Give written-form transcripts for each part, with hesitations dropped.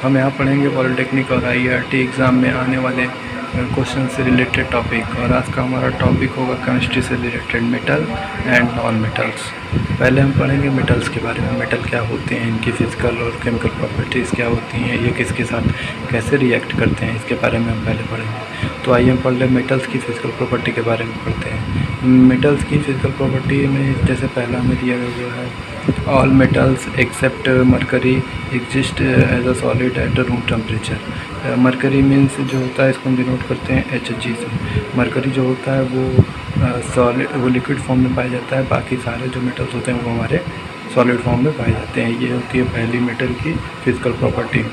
हम यहाँ पढ़ेंगे पॉलिटेक्निक और आईआईटी एग्ज़ाम में आने वाले क्वेश्चन से रिलेटेड टॉपिक। और आज का हमारा टॉपिक होगा केमिस्ट्री से related metal and non metals. पहले हम पढ़ेंगे मेटल्स के बारे में, मेटल क्या होते हैं, इनकी फ़िज़िकल और केमिकल प्रॉपर्टीज़ क्या होती हैं, ये किसके साथ कैसे रिएक्ट करते हैं, इसके बारे में हम पहले पढ़ेंगे। तो आइए हम पढ़ लें मेटल्स की फ़िज़िकल प्रॉपर्टी के बारे में पढ़ते हैं। मेटल्स की फ़िज़िकल प्रॉपर्टी में जैसे पहला हमें दिया गया है, all metals except mercury exist as a solid at room temperature. Mercury means जो होता है, इसको हम डिनोट करते हैं HG से। मरकरी जो होता है वो सॉलिड, वो लिक्विड फॉर्म में पाया जाता है। बाकी सारे जो मेटल्स होते हैं वो हमारे सॉलिड फॉर्म में पाए जाते हैं। ये होती है पहली मेटल की physical property.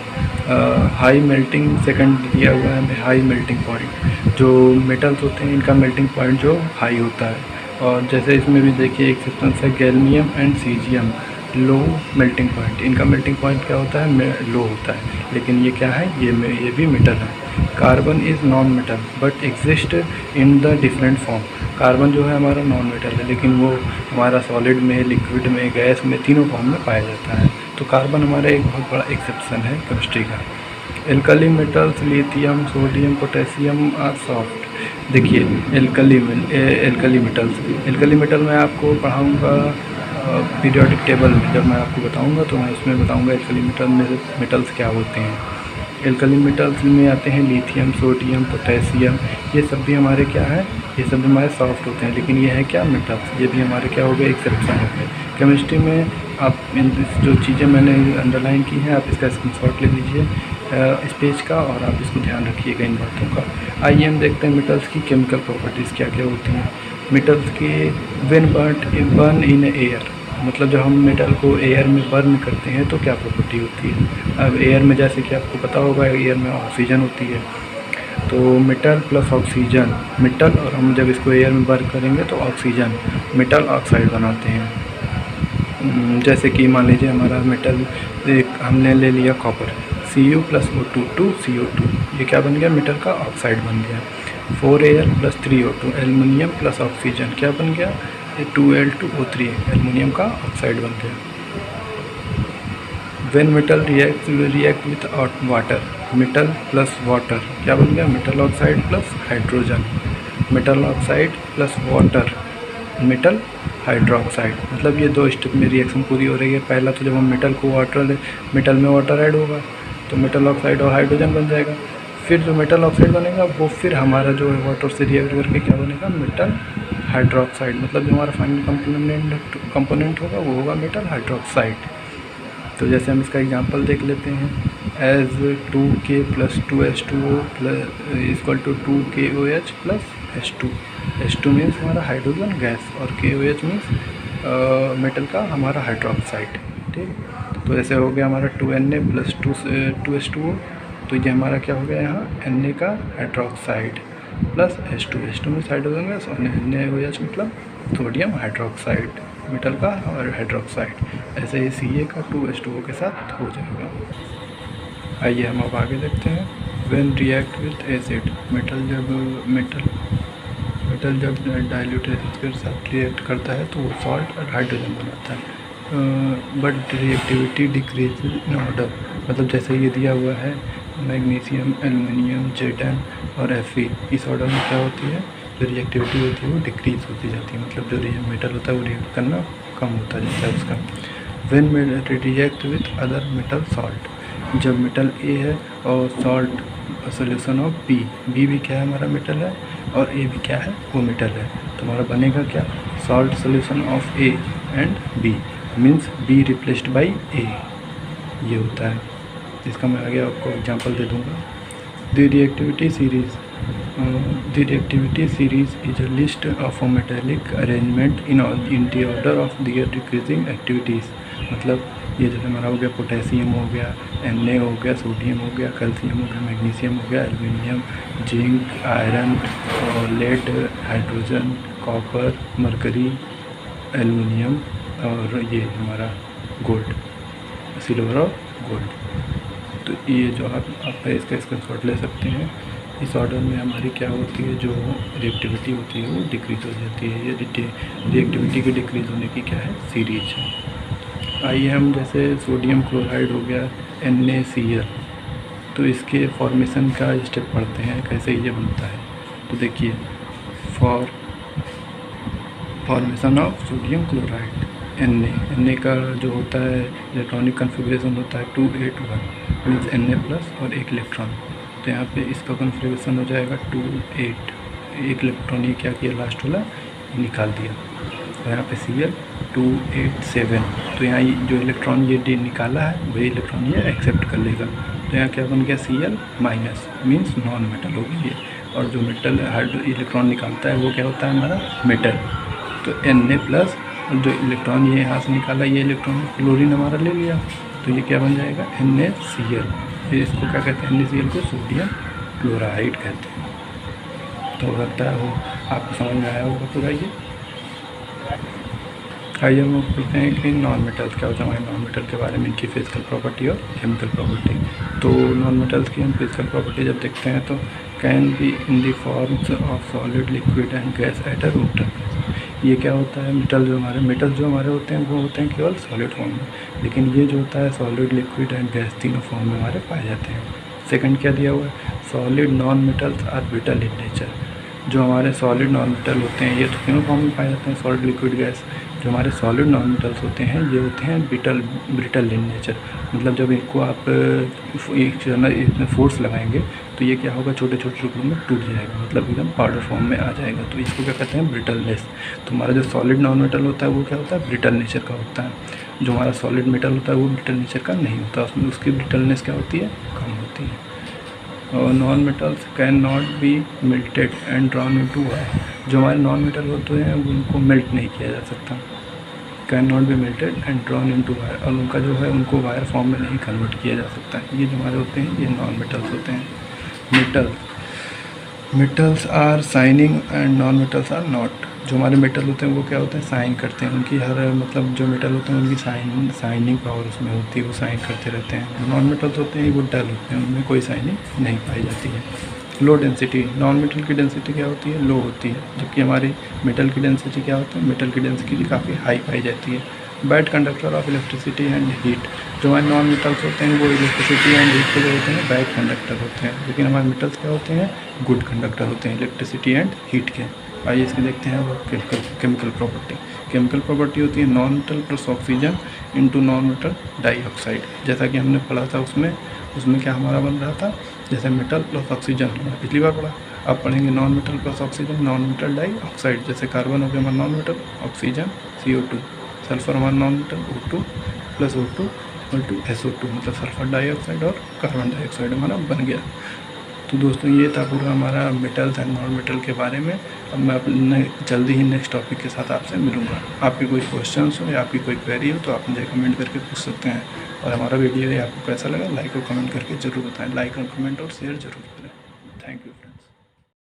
High melting, second दिया हुआ है हमें हाई मेल्टिंग पॉइंट। जो मेटल्स होते हैं इनका मेल्टिंग पॉइंट जो हाई होता है। और जैसे इसमें भी देखिए एक सब्सटेंस है gallium and caesium, low melting point. इनका मेल्टिंग पॉइंट क्या होता है, लो होता है। लेकिन ये क्या है, ये भी मेटल है। Carbon is non metal but exist in the different form. Carbon जो है हमारा नॉन मेटल है, लेकिन वो हमारा सॉलिड में, लिक्विड में, गैस में, तीनों फॉर्म में पाया जाता है। तो कार्बन हमारा एक बहुत बड़ा एक्सेप्शन है केमिस्ट्री का। Alkali metals lithium, sodium, potassium are soft. देखिए एल्कली मेटल मैं आपको पढ़ाऊँगा पीरियोडिक टेबल में। जब मैं आपको बताऊंगा तो मैं उसमें बताऊंगा एल्कली मेटल्स क्या होते हैं। एल्कली मेटल्स में आते हैं लिथियम, सोडियम, पोटेशियम। ये सब भी हमारे क्या है, ये सब हमारे सॉफ्ट होते हैं। लेकिन ये है क्या, मेटल्स। ये भी हमारे क्या हो गए, एक्सेप्शन हो गए। केमिस्ट्री में आप जो चीज़ें मैंने अंडरलाइन की हैं, आप इसका स्क्रीनशॉट ले लीजिए इस पेज का, और आप इसको ध्यान रखिएगा इन बातों का। आइए हम देखते हैं मेटल्स की केमिकल प्रॉपर्टीज़ क्या क्या होती हैं। मेटल्स के व्हेन बर्न इन एयर, मतलब जब हम मेटल को एयर में बर्न करते हैं तो क्या प्रॉपर्टी होती है। अब एयर में जैसे कि आपको पता होगा एयर में ऑक्सीजन होती है, तो मेटल प्लस ऑक्सीजन, मेटल, और हम जब इसको एयर में बर्न करेंगे तो ऑक्सीजन, मेटल ऑक्साइड बनाते हैं। जैसे कि मान लीजिए हमारा मेटल एक हमने ले लिया कॉपर, Cu + O2 2CO2, ये क्या बन गया, मेटल का ऑक्साइड बन गया। 4Al + 3O2 aluminium plus oxygen क्या बन गया, 2Al2O3 एल्युमिनियम का ऑक्साइड बन गया। When metal react with water, metal plus water क्या बन गया, metal oxide plus hydrogen. Metal oxide plus water, metal hydroxide. मतलब ये दो स्टेप में रिएक्शन पूरी हो रही है। पहला तो जब हम मेटल में वाटर ऐड होगा तो मेटल ऑक्साइड और हाइड्रोजन बन जाएगा। फिर जो मेटल ऑक्साइड बनेगा वो फिर हमारा जो है वाटर से रिएक्ट करके क्या बनेगा, मेटल हाइड्रोक्साइड। मतलब जो हमारा फाइनल कंपोनेंट होगा वो होगा मेटल हाइड्रोक्साइड। तो जैसे हम इसका एग्जांपल देख लेते हैं, as 2K + 2H2O = 2KOH + H2। H2 means हमारा हाइड्रोजन गैस, और KOH मीन्स मेटल का हमारा हाइड्रोक्साइड। ठीक, तो ऐसे हो गया हमारा 2Na + 2H2O। तो ये हमारा क्या हो गया, यहाँ Na का hydroxide plus H2 means hydrogen gas, और NaOH मतलब सोडियम हाइड्रोक्साइड, मेटल का और हाइड्रोक्साइड। ऐसे ही Ca का 2H2O के साथ हो जाएगा। आइए हम अब आगे देखते हैं। When react with acid, metal जब डाइल्यूट एसिड के साथ रिएक्ट करता है तो वो सॉल्ट और हाइड्रोजन बनाता है। But reactivity decrease in order, मतलब जैसे ये दिया हुआ है मैग्नीशियम, एल्युमिनियम, Zn और Fe, इस ऑर्डर में क्या होती है, जो रिएक्टिविटी होती है वो डिक्रीज होती जाती है। मतलब जो मेटल होता है वो रिएक्ट करना कम होता जाता है उसका। When react with other metal salt, जब मेटल A है और सॉल्ट सोल्यूशन ऑफ B भी क्या है, हमारा मेटल है, और A भी क्या है, वो मेटल है। तो हमारा बनेगा क्या, salt solution of A and B means B replaced by A, ये होता है। इसका मैं आगे आपको एग्जांपल दे दूँगा। The reactivity series is a list of a metallic arrangement in the order of their decreasing activities. मतलब ये जैसे हमारा हो गया पोटेशियम हो गया, Na हो गया, सोडियम हो गया, कैल्शियम हो गया, मैग्नीशियम हो गया, aluminium, zinc, iron, lead, hydrogen, copper, mercury, aluminium, और ये हमारा गोल्ड, सिल्वर और गोल्ड। तो ये जो आप इसका स्क्रीनशॉट ले सकते हैं। इस ऑर्डर में हमारी क्या होती है, जो रिएक्टिविटी होती है वो डिक्रीज़ हो जाती है। ये रिएक्टिविटी के डिक्रीज़ होने की क्या है, सीरीज है। आइए हम जैसे सोडियम क्लोराइड हो गया NaCl, तो इसके फॉर्मेशन का स्टेप पढ़ते हैं कैसे ये बनता है। तो देखिए, for formation of sodium chloride Na का जो होता है इलेक्ट्रॉनिक कन्फिग्रेशन होता है 281 मीन्स Na प्लस और एक इलेक्ट्रॉन। तो यहाँ पे इसका कन्फिग्रेशन हो जाएगा 28, एक इलेक्ट्रॉन ये क्या किया लास्ट वाला निकाल दिया। और यहाँ पे Cl 287, तो यहाँ जो इलेक्ट्रॉन ये निकाला है वही इलेक्ट्रॉन ये एक्सेप्ट कर लेगा। तो यहाँ क्या बन गया Cl minus means non metal हो गई है। और जो मेटल हाइड्रो इलेक्ट्रॉन निकालता है वो क्या होता है हमारा मेटल। तो Na प्लस जो इलेक्ट्रॉन ये यहाँ से निकाला, ये इलेक्ट्रॉन क्लोरीन हमारा ले लिया, तो ये क्या बन जाएगा NaCl। फिर इसको क्या कहते हैं, NaCl को सोडियम क्लोराइड कहते हैं। तो लगता है वो आपको समझ में आया होगा पूरा ये। आइए हम बोलते हैं कि नॉन मेटल्स क्या होता है हमारे नॉन मेटल के बारे में, इनकी फिजिकल प्रॉपर्टी और केमिकल प्रॉपर्टी। तो नॉन मेटल्स की हम फिजिकल प्रॉपर्टी जब देखते हैं तो can be in the forms of solid, liquid and gas at a room temperature. ये क्या होता है, मेटल जो हमारे होते हैं वो होते हैं केवल सॉलिड फॉर्म में, लेकिन ये जो होता है सॉलिड, लिक्विड एंड गैस तीनों फॉर्म में हमारे पाए जाते हैं। सेकंड क्या दिया हुआ है, solid non metals are brittle in nature. जो हमारे सॉलिड नॉन मेटल होते हैं ये तो तीनों फॉर्म में पाए जाते हैं, सॉलिड, लिक्विड, गैस। जो हमारे सॉलिड नॉन मेटल्स होते हैं ये होते हैं ब्रिटल इन नेचर। मतलब जब इनको आप एक फोर्स लगाएंगे तो ये क्या होगा, छोटे छोटे टुकड़ों में टूट जाएगा, मतलब एकदम पाउडर फॉर्म में आ जाएगा। तो इसको क्या कहते हैं, ब्रिटलनेस। तो हमारा जो सॉलिड नॉन मेटल होता है वो क्या होता है, ब्रिटल नेचर का होता है। जो हमारा सॉलिड मेटल होता है वो ब्रिटल नेचर का नहीं होता, उसमें उसकी ब्रिटलनेस क्या होती है, कम होती है। और non metals can not be melted and drawn into wire. जो हमारे नॉन मेटल होते हैं उनको मेल्ट नहीं किया जा सकता, can not be melted and drawn into wire, और उनका जो है उनको वायर फॉर्म में नहीं कन्वर्ट किया जा सकता। ये जो हमारे होते हैं ये नॉन मेटल्स होते हैं। Metals are shining and non metals are not. जो हमारे मेटल होते हैं वो क्या होते हैं, साइन करते हैं, उनकी हर मतलब जो मेटल होते हैं उनकी साइनिंग पावर उसमें होती है, वो साइन करते रहते हैं। नॉन मेटल्स होते हैं वो डल होते हैं, उनमें कोई साइनिंग नहीं पाई जाती है। लो डेंसिटी, नॉन मेटल की डेंसिटी क्या होती है, लो होती है, जबकि हमारी मेटल की डेंसिटी क्या होती है, मेटल की डेंसिटी काफ़ी हाई पाई जाती है। Bad conductor of electricity and heat. जो हमारे नॉन मेटल्स होते हैं वो इलेक्ट्रिसिटी एंड हीट के जो होते हैं बैड कंडक्टर होते हैं, लेकिन हमारे मेटल्स क्या होते हैं, गुड कंडक्टर होते हैं इलेक्ट्रिसिटी एंड हीट के। आइए इसके देखते हैं वो केमिकल प्रॉपर्टी। केमिकल प्रॉपर्टी होती है non metal plus oxygen into non metal dioxide. जैसा कि हमने पढ़ा था उसमें क्या हमारा बन रहा था, जैसे मेटल प्लस ऑक्सीजन हमने पिछली बार पढ़ा। अब पढ़ेंगे non metal plus oxygen, non metal dioxide. जैसे कार्बन हो गया हमारा non metal, oxygen CO2, sulphur हमारा non metal O2 plus O2 = SO2, मतलब सल्फर डाइऑक्साइड और कार्बन डाइऑक्साइड हमारा बन गया। तो दोस्तों ये था पूरा हमारा मेटल्स एंड नॉन मेटल के बारे में। अब मैं अपने जल्दी ही नेक्स्ट टॉपिक के साथ आपसे मिलूँगा। आपके कोई क्वेश्चंस हो या आपकी कोई क्वेरी हो तो आप मुझे कमेंट करके पूछ सकते हैं। और हमारा वीडियो आपको कैसा लगा लाइक और कमेंट करके ज़रूर बताएं। लाइक और कमेंट और शेयर ज़रूर करें।